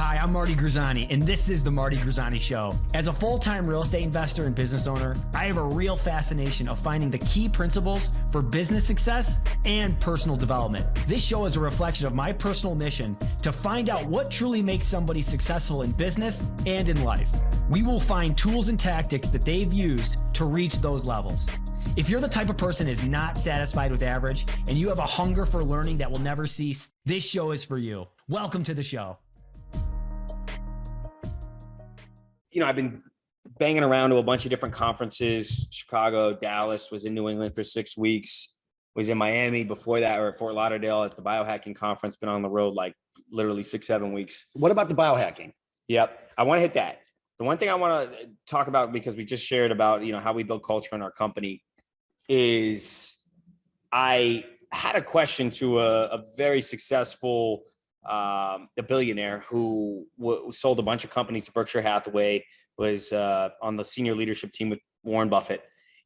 Hi, I'm Marty Grizzanti, and this is the Marty Grizzanti Show. As a full-time real estate investor and business owner, I have a real fascination of finding the key principles for business success and personal development. This show is a reflection of my personal mission to find out what truly makes somebody successful in business and in life. We will find tools and tactics that they've used to reach those levels. If you're the type of person who is not satisfied with average and you have a hunger for learning that will never cease, this show is for you. Welcome to the show. You know, I've been banging around to a bunch of different conferences, Chicago, Dallas, was in New England for 6 weeks, was in Miami before that, or Fort Lauderdale at the biohacking conference, been on the road like literally 6-7 weeks. What about the biohacking? Yep. I want to hit that. The one thing I want to talk about, because we just shared about, you know, how we build culture in our company, is I had a question to a very successful a billionaire who sold a bunch of companies to Berkshire Hathaway, was on the senior leadership team with Warren Buffett,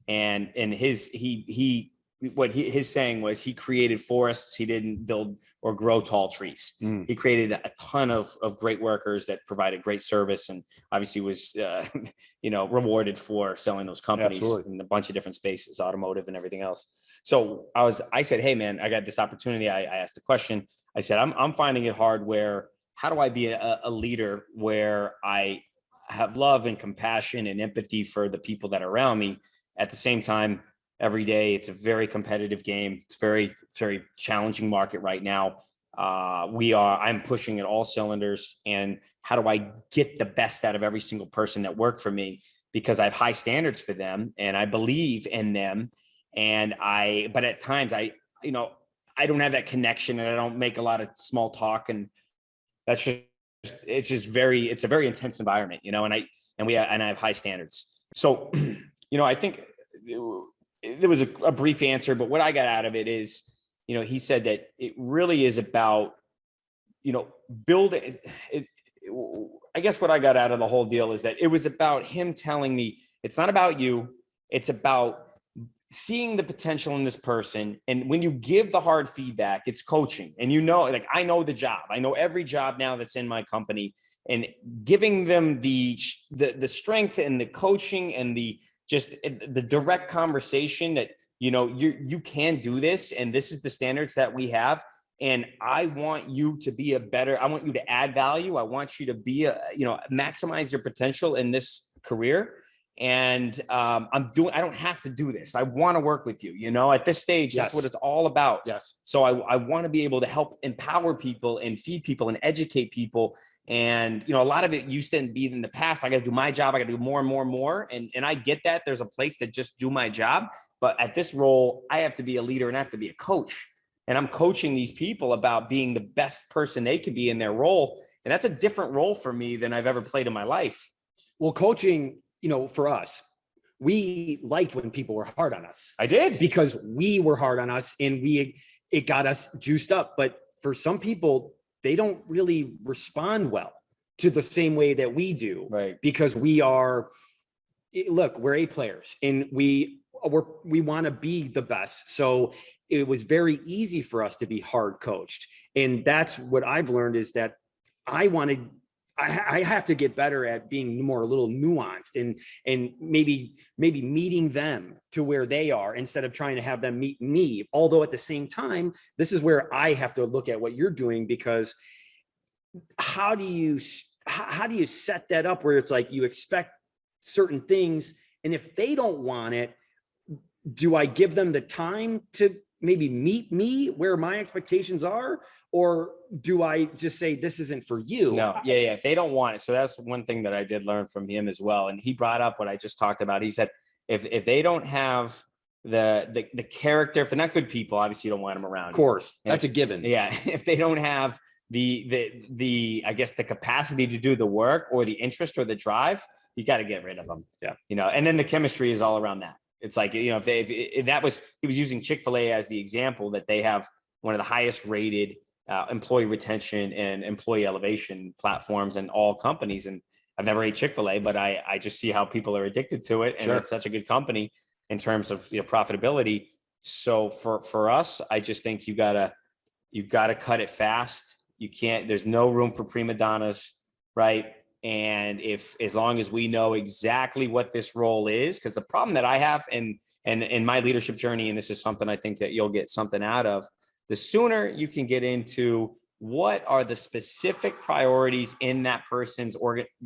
and his saying was he created forests, he didn't build or grow tall trees. He created a ton of great workers that provided great service, and obviously was rewarded for selling those companies. Absolutely. In a bunch of different spaces, automotive and everything else. So I said, hey man, I got this opportunity. I asked the question. I said, I'm finding it hard how do I be a leader where I have love and compassion and empathy for the people that are around me. At the same time, every day, it's a very competitive game. It's very, very challenging market right now. I'm pushing at all cylinders, and how do I get the best out of every single person that worked for me? Because I have high standards for them and I believe in them. But at times I don't have that connection, and I don't make a lot of small talk, and it's a very intense environment, and I have high standards. So, I think there was a brief answer, but what I got out of it is, he said that it really is about, building it. I guess what I got out of the whole deal is that it was about him telling me, it's not about you. It's about seeing the potential in this person. And when you give the hard feedback, it's coaching. And I know the job. I know every job now that's in my company, and giving them the strength and the coaching and the direct conversation that, you can do this, and this is the standards that we have. And I want you to be I want you to add value. I want you to be maximize your potential in this career. And I don't have to do this. I want to work with you, at this stage. That's what it's all about. Yes. So I want to be able to help empower people and feed people and educate people. And, a lot of it used to be in the past. I got to do my job. I got to do more and more and more. And I get that there's a place to just do my job. But at this role, I have to be a leader and I have to be a coach. And I'm coaching these people about being the best person they could be in their role. And that's a different role for me than I've ever played in my life. Well, coaching, for us, we liked when people were hard on us. I did. Because we were hard on us, and it got us juiced up. But for some people, they don't really respond well to the same way that we do. Right. Because we're A players, and we want to be the best. So it was very easy for us to be hard coached. And that's what I've learned, is that I have to get better at being a little nuanced and maybe meeting them to where they are, instead of trying to have them meet me. Although at the same time, this is where I have to look at what you're doing, because how do you set that up where it's like you expect certain things, and if they don't want it, do I give them the time to maybe meet me where my expectations are, or do I just say, this isn't for you? No. Yeah. If they don't want it. So that's one thing that I did learn from him as well. And he brought up what I just talked about. He said, if they don't have the character, if they're not good people, obviously you don't want them around. Of course. That's a given. Yeah. If they don't have I guess the capacity to do the work, or the interest or the drive, you got to get rid of them. Yeah. And then the chemistry is all around that. It's like, he was using Chick-fil-A as the example, that they have one of the highest rated employee retention and employee elevation platforms in all companies. And I've never ate Chick-fil-A, but I just see how people are addicted to it. And It's such a good company in terms of profitability. So for us, I just think you gotta cut it fast. You can't, there's no room for prima donnas. right? And if, as long as we know exactly what this role is, because the problem that I have and in my leadership journey, and this is something I think that you'll get something out of, the sooner you can get into what are the specific priorities in that person's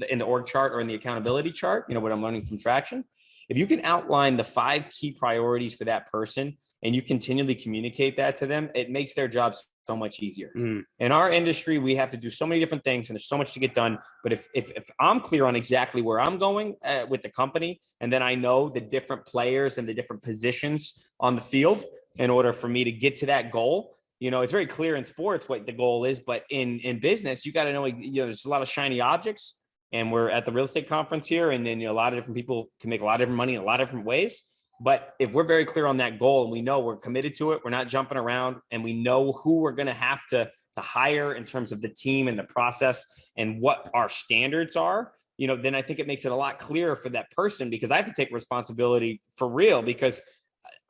in the org chart or in the accountability chart, what I'm learning from Traction. If you can outline the 5 key priorities for that person and you continually communicate that to them, it makes their jobs so much easier. In our industry, we have to do so many different things and there's so much to get done. But if I'm clear on exactly where I'm going with the company, and then I know the different players and the different positions on the field in order for me to get to that goal, it's very clear in sports what the goal is, but in business, you got to know, there's a lot of shiny objects, and we're at the real estate conference here. And then, a lot of different people can make a lot of different money in a lot of different ways. But if we're very clear on that goal and we know we're committed to it, we're not jumping around, and we know who we're going to have to hire in terms of the team and the process and what our standards are, then I think it makes it a lot clearer for that person, because I have to take responsibility for real, because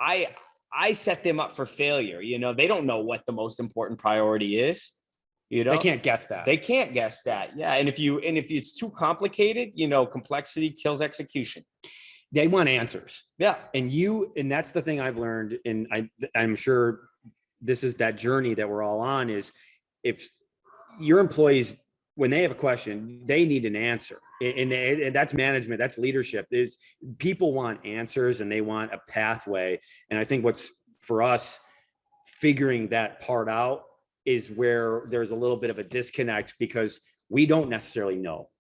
I set them up for failure. They don't know what the most important priority is. They can't guess that. They can't guess that. Yeah. And if it's too complicated, complexity kills execution. They want answers. Yeah. And that's the thing I've learned. And I'm sure this is that journey that we're all on, is if your employees, when they have a question, they need an answer. And that's management, that's leadership. Is people want answers and they want a pathway. And I think what's for us, figuring that part out is where there's a little bit of a disconnect, because we don't necessarily know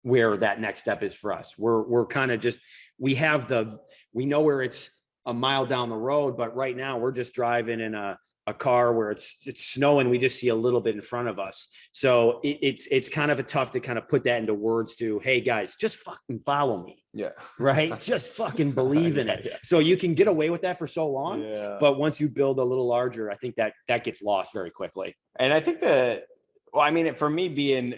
where that next step is for us. We're kind of just, we know where it's a mile down the road, but right now we're just driving in a car where it's snowing. We just see a little bit in front of us. So it's kind of tough to kind of put that into words to, hey guys, just fucking follow me. Yeah. Right. Just fucking believe in it. Yeah. So you can get away with that for so long, but once you build a little larger, I think that gets lost very quickly. And I think for me, being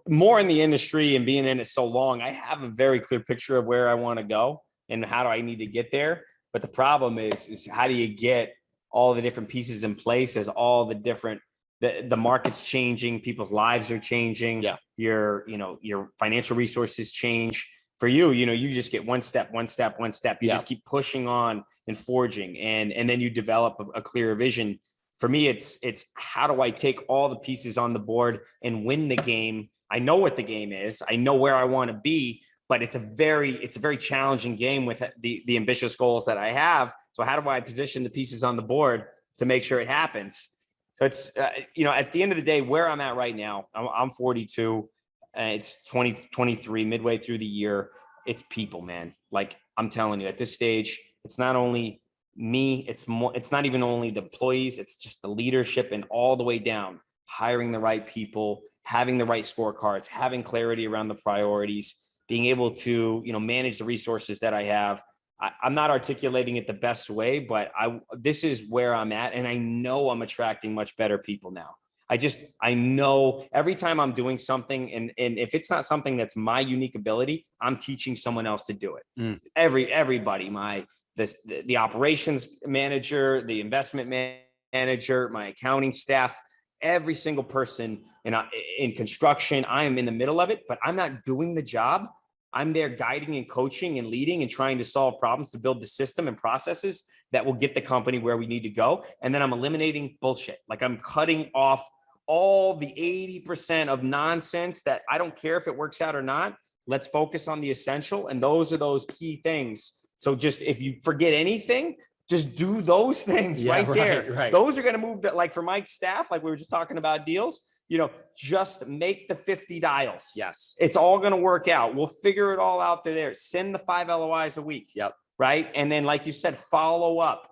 more in the industry and being in it so long, I have a very clear picture of where I want to go and how do I need to get there. But the problem is how do you get all the different pieces in place as all the different, the market's changing, people's lives are changing. Yeah. Your financial resources change. For you, you just get one step. You just keep pushing on and forging, and then you develop a clearer vision. For me, it's how do I take all the pieces on the board and win the game? I know what the game is. I know where I want to be, but it's a very challenging game with the ambitious goals that I have. So how do I position the pieces on the board to make sure it happens? So it's, at the end of the day, where I'm at right now, I'm 42. It's 2023, midway through the year. It's people, man. Like I'm telling you, at this stage, it's not only me, it's not even only the employees, it's just the leadership and all the way down, hiring the right people, having the right scorecards, having clarity around the priorities, being able to, manage the resources that I have. I'm not articulating it the best way, but this is where I'm at. And I know I'm attracting much better people now. I know every time I'm doing something, and if it's not something that's my unique ability, I'm teaching someone else to do it. Everybody, the operations manager, the investment manager, my accounting staff, every single person in construction, I am in the middle of it, but I'm not doing the job. I'm there guiding and coaching and leading and trying to solve problems to build the system and processes that will get the company where we need to go. And then I'm eliminating bullshit. Like I'm cutting off all the 80% of nonsense that I don't care if it works out or not. Let's focus on the essential. And those are those key things. So just if you forget anything, just do those things right there. Right. Those are going to move that. Like for my staff, like we were just talking about deals, just make the 50 dials. Yes. It's all going to work out. We'll figure it all out there. Send the 5 LOIs a week. Yep. Right. And then, like you said, follow up.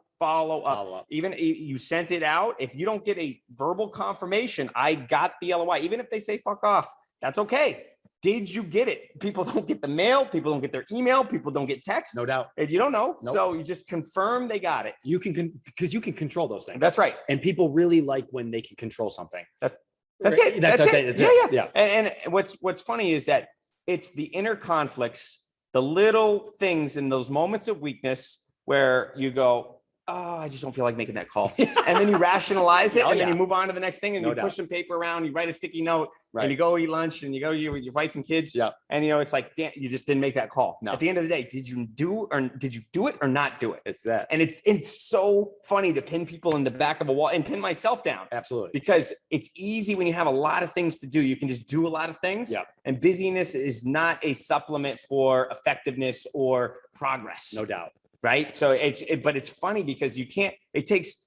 Even you sent it out. If you don't get a verbal confirmation, I got the LOI, even if they say fuck off, that's okay. Did you get it? People don't get the mail. People don't get their email. People don't get text. No doubt. And you don't know. Nope. So you just confirm they got it. You can, because you can control those things. That's right. And people really like when they can control something. That's it. That's it. Yeah. And what's funny is that it's the inner conflicts, the little things in those moments of weakness where you go, oh, I just don't feel like making that call. And then you rationalize it, and then you move on to the next thing, and you push some paper around, you write a sticky note, and you go eat lunch, and you go with your wife and kids. Yeah. And it's like, damn, you just didn't make that call. No. At the end of the day, did you do it or not do it? It's that. And it's so funny to pin people in the back of a wall and pin myself down. Absolutely. Because it's easy when you have a lot of things to do. You can just do a lot of things. Yeah. And busyness is not a supplement for effectiveness or progress. No doubt. Right. So but it's funny because it takes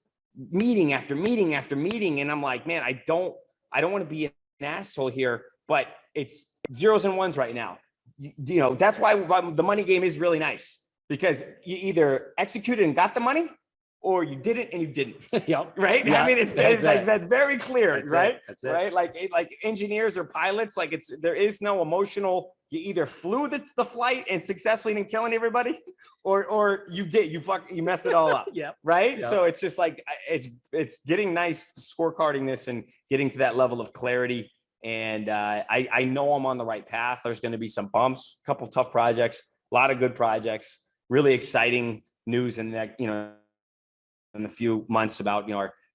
meeting after meeting after meeting. And I'm like, man, I don't want to be an asshole here, but it's zeros and ones right now. That's why the money game is really nice, because you either executed and got the money, or you didn't and you didn't. Yep. Right. Yeah, I mean, it's like, that's very clear. That's right. That's it. Right. Like engineers or pilots, like there is no emotional. You either flew the flight and successfully didn't kill everybody, or you messed it all up. Yeah. Right. Yep. So it's just like, it's getting nice scorecarding this and getting to that level of clarity. And I know I'm on the right path. There's going to be some bumps, a couple tough projects, a lot of good projects, really exciting news in that, in a few months about,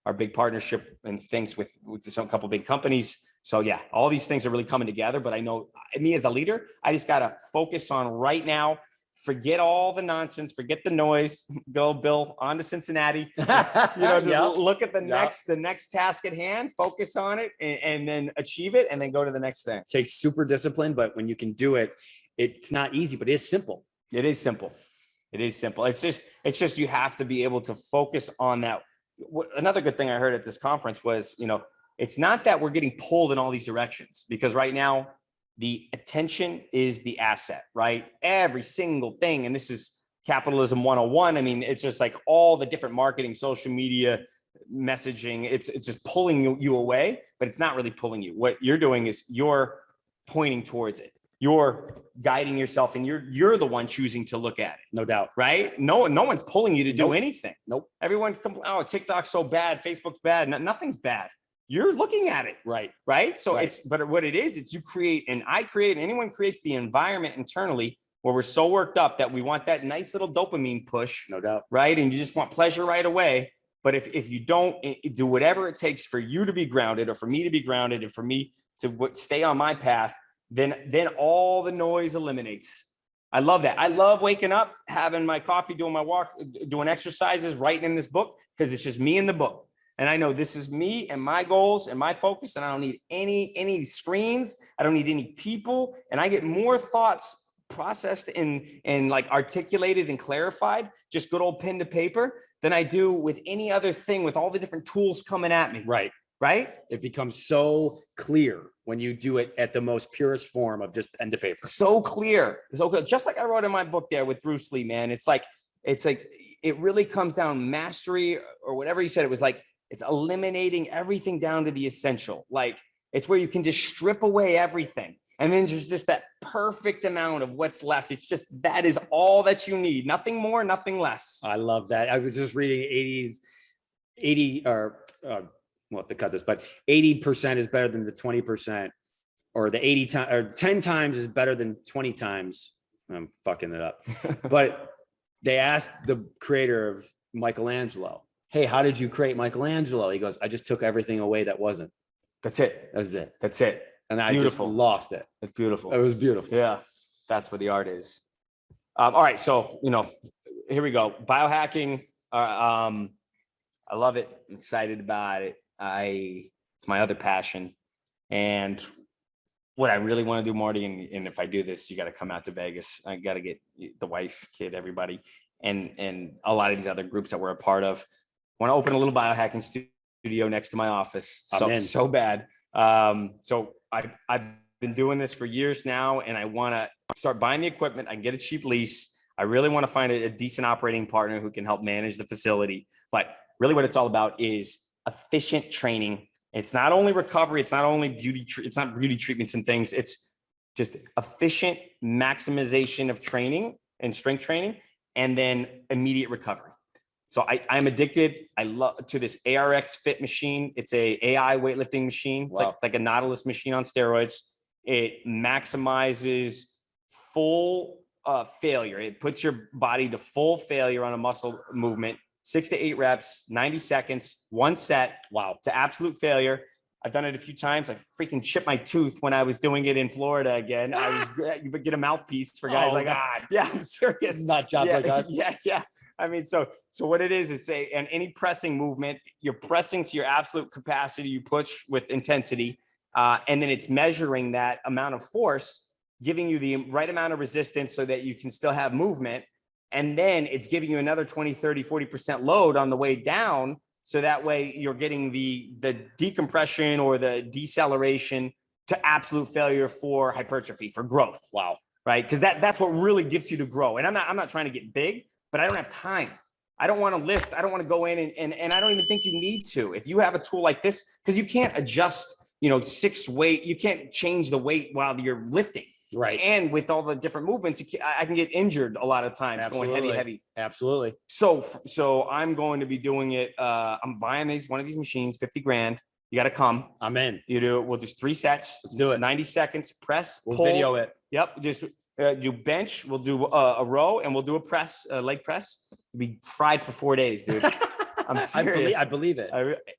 our big partnership and things with some couple big companies. So yeah, all these things are really coming together, but I know me as a leader, I just got to focus on right now, forget all the nonsense, forget the noise, go Bill on to Cincinnati, look at the next task at hand, focus on it and then achieve it and then go to the next thing. It takes super discipline, but when you can do it, it's not easy, but it's simple. It is simple. It is simple. It's just, you have to be able to focus on that. Another good thing I heard at this conference was, it's not that we're getting pulled in all these directions, because right now the attention is the asset, right? Every single thing. And this is capitalism 101. I mean, it's just like all the different marketing, social media, messaging, it's just pulling you away, but it's not really pulling you. What you're doing is you're pointing towards it. You're guiding yourself, and you're the one choosing to look at it. No doubt. Right? No one's pulling you to do anything. Nope. Everyone oh, TikTok's so bad, Facebook's bad. Nothing's bad. You're looking at it. Right. Right. So but what it is, it's you create, and I create, and anyone creates the environment internally where we're so worked up that we want that nice little dopamine push. No doubt. Right. And you just want pleasure right away. But if you don't do whatever it takes for you to be grounded, or for me to be grounded, and for me to stay on my path, then all the noise eliminates. I love that. I love waking up, having my coffee, doing my walk, doing exercises, writing in this book, because it's just me and the book. And I know this is me and my goals and my focus, and I don't need any screens. I don't need any people. And I get more thoughts processed and like articulated and clarified, just good old pen to paper, than I do with any other thing, with all the different tools coming at me. Right. Right. It becomes so clear when you do it at the most purest form of just pen to paper. So clear. So just like I wrote in my book there with Bruce Lee, man, it's like, it really comes down mastery, or whatever he said. It was like, it's eliminating everything down to the essential. Like, it's where you can just strip away everything. And then there's just that perfect amount of what's left. It's just, that is all that you need. Nothing more, nothing less. I love that. I was just reading we'll have to cut this, but 80% is better than the 20%, or the 80 times, or 10 times is better than 20 times. I'm fucking it up. But they asked the creator of Michelangelo, hey, how did you create Michelangelo? He goes, I just took everything away that wasn't. That's it. That was it. That's it. And I just lost it. It's beautiful. It was beautiful. Yeah. That's what the art is. All right. So, here we go. Biohacking. I love it. I'm excited about it. It's my other passion. And what I really want to do, Marty, and if I do this, you got to come out to Vegas. I got to get the wife, kid, everybody, and a lot of these other groups that we're a part of. Want to open a little biohacking studio next to my office. So bad. So I've been doing this for years now, and I want to start buying the equipment. I can get a cheap lease. I really want to find a decent operating partner who can help manage the facility. But really what it's all about is efficient training. It's not only recovery. It's not only it's not beauty treatments and things. It's just efficient maximization of training and strength training, and then immediate recovery. So I'm addicted. I love to this ARX Fit machine. It's a AI weightlifting machine. It's like a Nautilus machine on steroids. It maximizes full failure. It puts your body to full failure on a muscle movement. 6 to 8 reps, 90 seconds, 1 set. Wow. To absolute failure. I've done it a few times. I freaking chipped my tooth when I was doing it in Florida again. You would get a mouthpiece for guys like us. Yeah, I'm serious. Not jobs like us. Yeah. I mean, so what it is say, and any pressing movement, you're pressing to your absolute capacity. You push with intensity, and then it's measuring that amount of force, giving you the right amount of resistance so that you can still have movement. And then it's giving you another 20, 30, 40% load on the way down. So that way you're getting the decompression or the deceleration to absolute failure for hypertrophy, for growth. Wow. Right. Because that's what really gets you to grow. And I'm not trying to get big, but I don't have time. I don't want to lift. I don't want to go in and I don't even think you need to. If you have a tool like this, because you can't adjust, 6 weight, you can't change the weight while you're lifting. Right. And with all the different movements, I can get injured a lot of times. Absolutely. Going heavy. Absolutely. So I'm going to be doing it. I'm buying one of these machines, 50 grand. You got to come. I'm in. You do it. We'll just 3 sets. Let's do it. 90 seconds, press, we'll pull. Video it. Yep. Just do bench. We'll do a row and we'll do a press, leg press. We'll be fried for 4 days, dude. I'm serious. I believe it.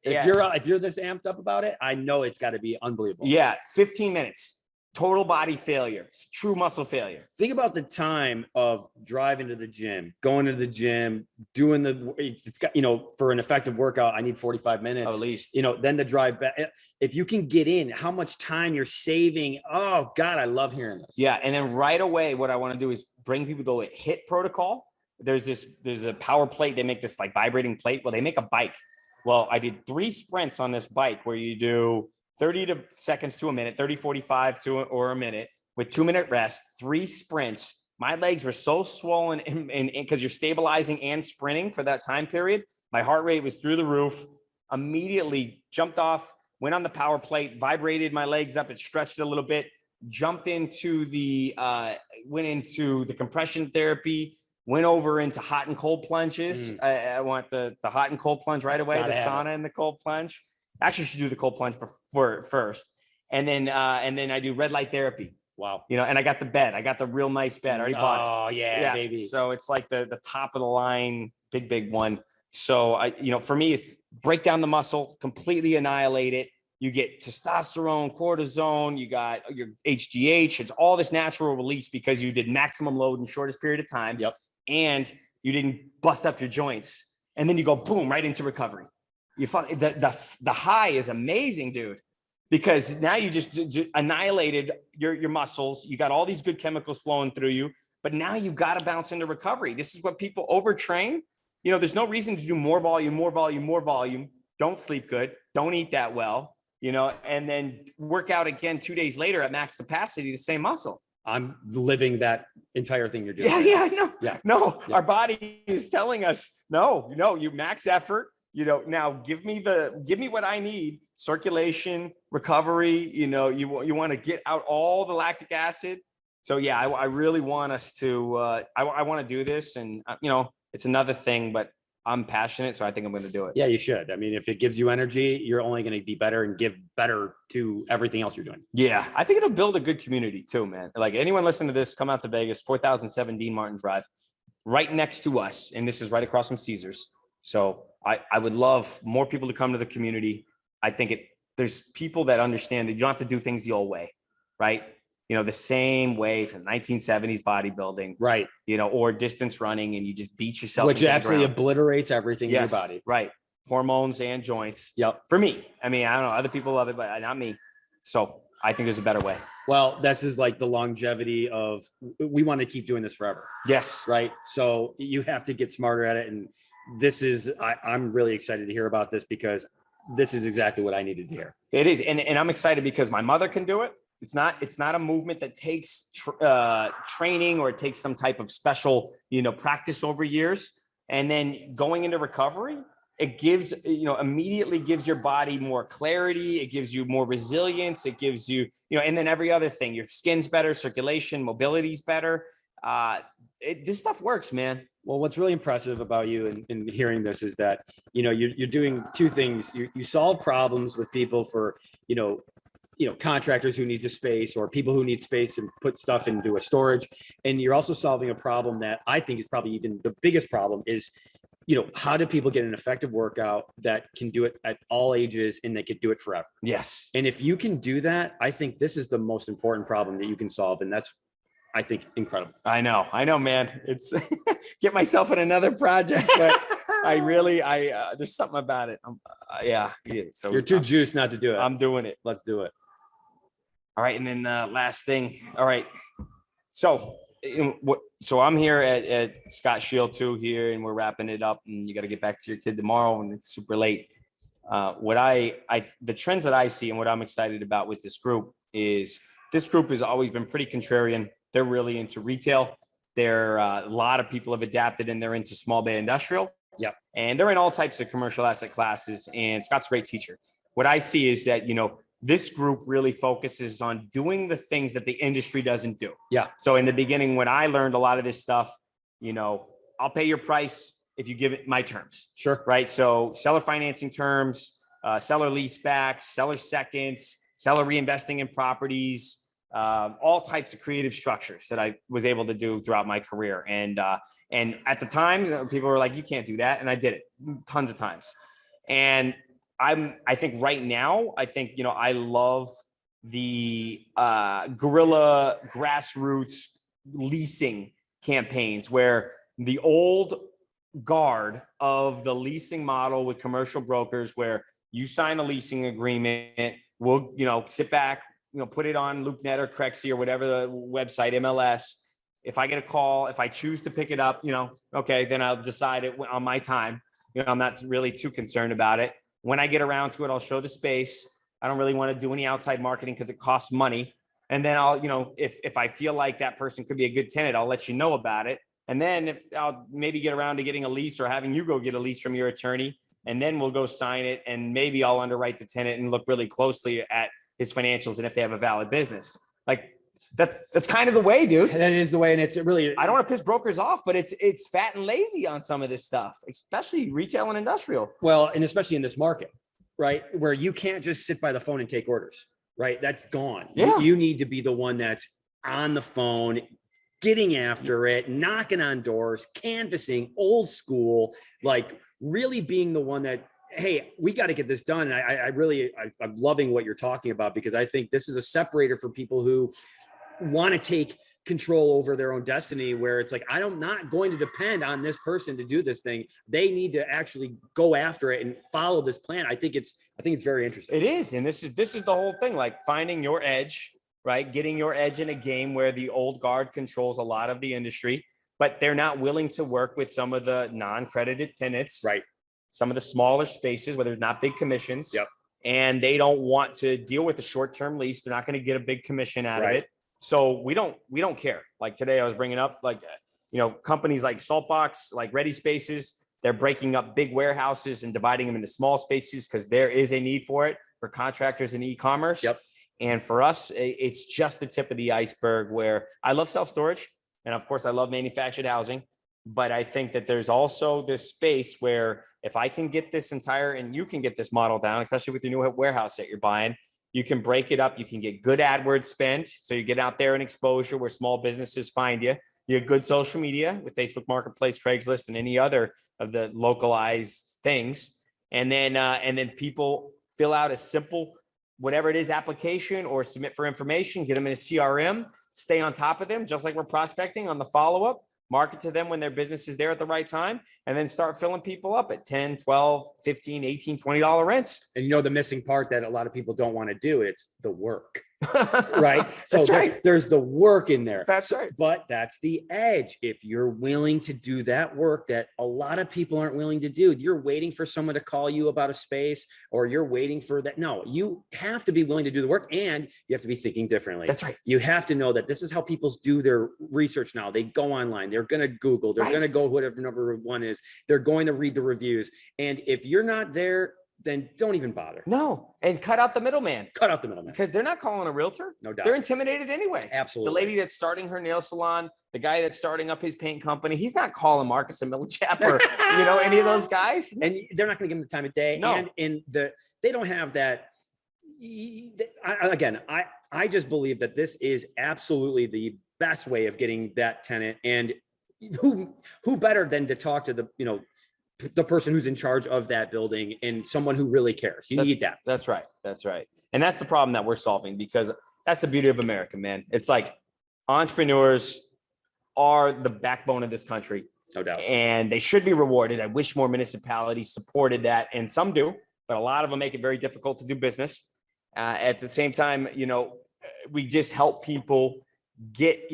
If you're this amped up about it, I know it's got to be unbelievable. Yeah. 15 minutes. Total body failure, true muscle failure. Think about the time of driving to the gym, going to the gym, doing it's got, for an effective workout, I need 45 minutes. At least. Then the drive back. If you can get in, how much time you're saving. Oh God, I love hearing this. Yeah. And then right away, what I want to do is bring people to a HIIT protocol. There's a power plate. They make this like vibrating plate. Well, they make a bike. Well, I did 3 sprints on this bike where you do 30 seconds to a minute, 30, 45 or a minute with 2-minute rest, 3 sprints. My legs were so swollen and because you're stabilizing and sprinting for that time period. My heart rate was through the roof. Immediately jumped off, went on the power plate, vibrated my legs up. It stretched a little bit, jumped into went into the compression therapy, went over into hot and cold plunges. I want the hot and cold plunge right away, the sauna and the cold plunge. Actually, should do the cold plunge first. And then I do red light therapy. Wow. And I got the bed. I got the real nice bed. I already bought it. Oh yeah, baby. So it's like the top of the line, big one. So for me is break down the muscle, completely annihilate it. You get testosterone, cortisone, you got your HGH. It's all this natural release because you did maximum load in shortest period of time. Yep. And you didn't bust up your joints. And then you go boom, right into recovery. The high is amazing, dude, because now you just annihilated your muscles. You got all these good chemicals flowing through you, but now you got to bounce into recovery. This is what people overtrain. There's no reason to do more volume. Don't sleep good. Don't eat that well, and then work out again 2 days later at max capacity, the same muscle. I'm living that entire thing you're doing. Yeah, I know. No, our body is telling us, no, you max effort. Now give me what I need, circulation, recovery, you want to get out all the lactic acid. So yeah, I really want us to, I want to do this and, it's another thing, but I'm passionate. So I think I'm going to do it. Yeah, you should. I mean, if it gives you energy, you're only going to be better and give better to everything else you're doing. Yeah. I think it'll build a good community too, man. Like anyone listening to this, come out to Vegas, 4007 Dean Martin Drive, right next to us. And this is right across from Caesars. So I would love more people to come to the community. I think there's people that understand that you don't have to do things the old way, right? The same way from 1970s bodybuilding, right? Or distance running, and you just beat yourself, which absolutely obliterates everything in your body, right? Hormones and joints. Yep. For me, I mean, I don't know, other people love it, but not me. So I think there's a better way. Well, this is like the longevity of, we want to keep doing this forever. Yes. Right. So you have to get smarter at it. And I'm really excited to hear about this because this is exactly what I needed to hear. It is. And I'm excited because my mother can do it. It's not a movement that takes training or it takes some type of special, practice over years. And then going into recovery, it gives, immediately gives your body more clarity. It gives you more resilience. It gives you, and then every other thing, your skin's better, circulation, mobility's better. This stuff works, man. Well, what's really impressive about you and hearing this is that, you're doing 2 things. You solve problems with people for, contractors who need a space or people who need space and put stuff into a storage. And you're also solving a problem that I think is probably even the biggest problem is how do people get an effective workout that can do it at all ages and they could do it forever? Yes. And if you can do that, I think this is the most important problem that you can solve. And that's, I think, incredible. I know, man. It's get myself in another project, but there's something about it. Yeah. So you're too juiced not to do it. I'm doing it. Let's do it. All right. And then last thing. All right. So, so I'm here at Scott Shield 2 here, and we're wrapping it up, and you got to get back to your kid tomorrow, and it's super late. The trends that I see and what I'm excited about with this group is this group has always been pretty contrarian. They're really into retail. A lot of people have adapted and they're into small bay industrial. Yep. And they're in all types of commercial asset classes. And Scott's a great teacher. What I see is that, this group really focuses on doing the things that the industry doesn't do. Yeah. So in the beginning, when I learned a lot of this stuff, I'll pay your price if you give it my terms. Sure. Right. So seller financing terms, seller lease backs, seller seconds, seller reinvesting in properties, all types of creative structures that I was able to do throughout my career. And at the time, people were like, you can't do that. And I did it tons of times. And I think right now, I love the guerrilla grassroots leasing campaigns where the old guard of the leasing model with commercial brokers, where you sign a leasing agreement, we'll, sit back, put it on LoopNet or Crexy or whatever the website, MLS. If I get a call, if I choose to pick it up, okay, then I'll decide it on my time. I'm not really too concerned about it. When I get around to it, I'll show the space. I don't really want to do any outside marketing because it costs money. And then I'll, if I feel like that person could be a good tenant, I'll let you know about it. And then if I'll maybe get around to getting a lease or having you go get a lease from your attorney, and then we'll go sign it. And maybe I'll underwrite the tenant and look really closely at his financials and if they have a valid business. Like that's kind of the way, dude. That is the way. And it's really, I don't want to piss brokers off, but it's fat and lazy on some of this stuff, especially retail and industrial. Well, and especially in this market, right? Where you can't just sit by the phone and take orders, right? That's gone. Yeah. You need to be the one that's on the phone, getting after it, knocking on doors, canvassing, old school, like really being the one that, hey, we got to get this done. And I'm loving what you're talking about, because I think this is a separator for people who want to take control over their own destiny, where it's like, I'm not going to depend on this person to do this thing. They need to actually go after it and follow this plan. I think it's very interesting. It is. And this is the whole thing, like finding your edge, right? Getting your edge in a game where the old guard controls a lot of the industry, but they're not willing to work with some of the non-credited tenants, right? Some of the smaller spaces where there's not big commissions. Yep. And they don't want to deal with the short-term lease. They're not going to get a big commission out of it. So we don't care. Like today I was bringing up, like, companies like Saltbox, like Ready Spaces, they're breaking up big warehouses and dividing them into small spaces because there is a need for it for contractors in e-commerce. Yep. And for us, it's just the tip of the iceberg, where I love self-storage. And of course I love manufactured housing, but I think that there's also this space where if I can get this and you can get this model down, especially with your new warehouse that you're buying, you can break it up. You can get good AdWords spend. So you get out there in exposure where small businesses find you. You have good social media with Facebook Marketplace, Craigslist, and any other of the localized things. And then people fill out a simple, whatever it is, application or submit for information, get them in a CRM, stay on top of them, just like we're prospecting on the follow-up. Market to them when their business is there at the right time, and then start filling people up at 10, 12, 15, 18, $20 rents. And the missing part that a lot of people don't want to do, it's the work. Right. So That's right. There's the work in there. That's right. But that's the edge. If you're willing to do that work that a lot of people aren't willing to do, you're waiting for someone to call you about a space, or you're waiting for that. No, you have to be willing to do the work, and you have to be thinking differently. That's right. You have to know that this is how people do their research now. They go online, they're going to Google, they're going to go whatever number one is, they're going to read the reviews. And if you're not there, then don't even bother. No. And cut out the middleman. Cut out the middleman. Because they're not calling a realtor. No doubt. They're intimidated anyway. Absolutely. The lady that's starting her nail salon, the guy that's starting up his paint company, he's not calling Marcus and Millichap or, any of those guys. And they're not going to give them the time of day. No. And they don't have that. I just believe that this is absolutely the best way of getting that tenant. And who better than to talk to the the person who's in charge of that building and someone who really cares. You need that. That's right. That's right. And that's the problem that we're solving, because that's the beauty of America, man. It's like entrepreneurs are the backbone of this country. No doubt. And they should be rewarded. I wish more municipalities supported that. And some do, but a lot of them make it very difficult to do business. At the same time, we just help people get,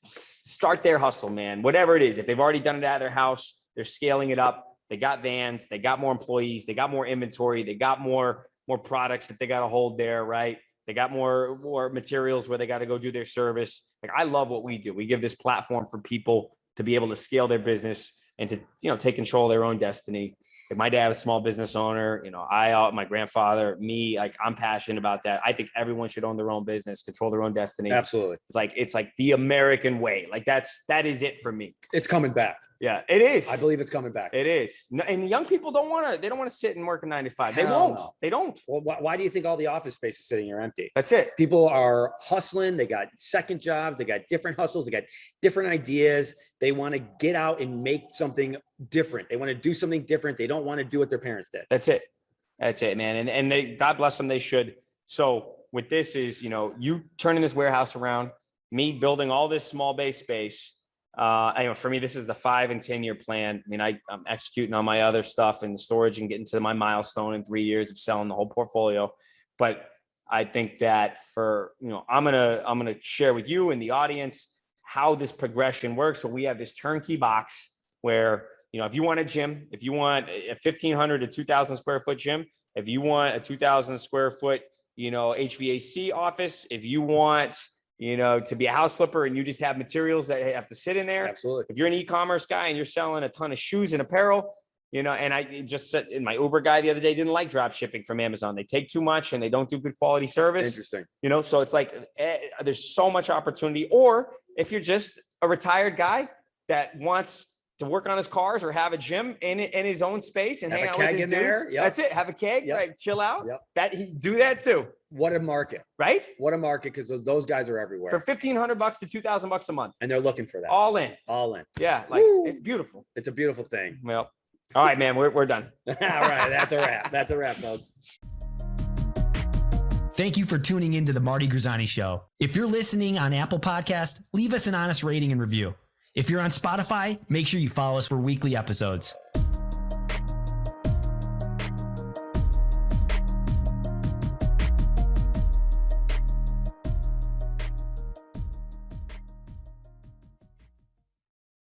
start their hustle, man, whatever it is. If they've already done it at their house, they're scaling it up. They got vans, they got more employees, they got more inventory, they got more products that they got to hold there, right? They got more materials where they got to go do their service. Like, I love what we do. We give this platform for people to be able to scale their business and to, take control of their own destiny. Like, my dad was a small business owner, my grandfather, me, like, I'm passionate about that. I think everyone should own their own business, control their own destiny. Absolutely. It's like the American way. Like, that is it for me. It's coming back. Yeah, it is. I believe it's coming back. It is. And young people don't want to sit and work a 9 to 5. They Hell won't. no. They don't. Well, why do you think all the office space is sitting here empty? That's it. People are hustling. They got second jobs. They got different hustles. They got different ideas. They want to get out and make something different. They want to do something different. They don't want to do what their parents did. That's it. That's it, man. And they, God bless them, they should. So with this is, you turning this warehouse around, me building all this small bay space. For me, this is the 5 and 10 year plan. I mean, I'm executing on my other stuff and storage and getting to my milestone in 3 years of selling the whole portfolio. But I think that I'm going to share with you and the audience how this progression works. So we have this turnkey box where, if you want a gym, if you want a 1,500 to 2,000 square foot gym, if you want a 2,000 square foot, HVAC office, if you want, to be a house flipper and you just have materials that have to sit in there. Absolutely. If you're an e-commerce guy and you're selling a ton of shoes and apparel, and I just said in my Uber guy the other day, didn't like drop shipping from Amazon. They take too much and they don't do good quality service. Interesting. So it's like, there's so much opportunity. Or if you're just a retired guy that wants to work on his cars or have a gym in his own space and hang out with his dudes. There. Yep. That's it. Have a keg, Yep. right? Chill out. Yep. Do that too. What a market, right? What a market, because those guys are everywhere. For $1,500 to $2,000 a month, and they're looking for that. All in. Yeah, like Woo. It's beautiful. It's a beautiful thing. Well, all right, man, we're done. All right, that's a wrap. That's a wrap, folks. Thank you for tuning into the Marty Grizzanti Show. If you're listening on Apple Podcast, leave us an honest rating and review. If you're on Spotify, make sure you follow us for weekly episodes.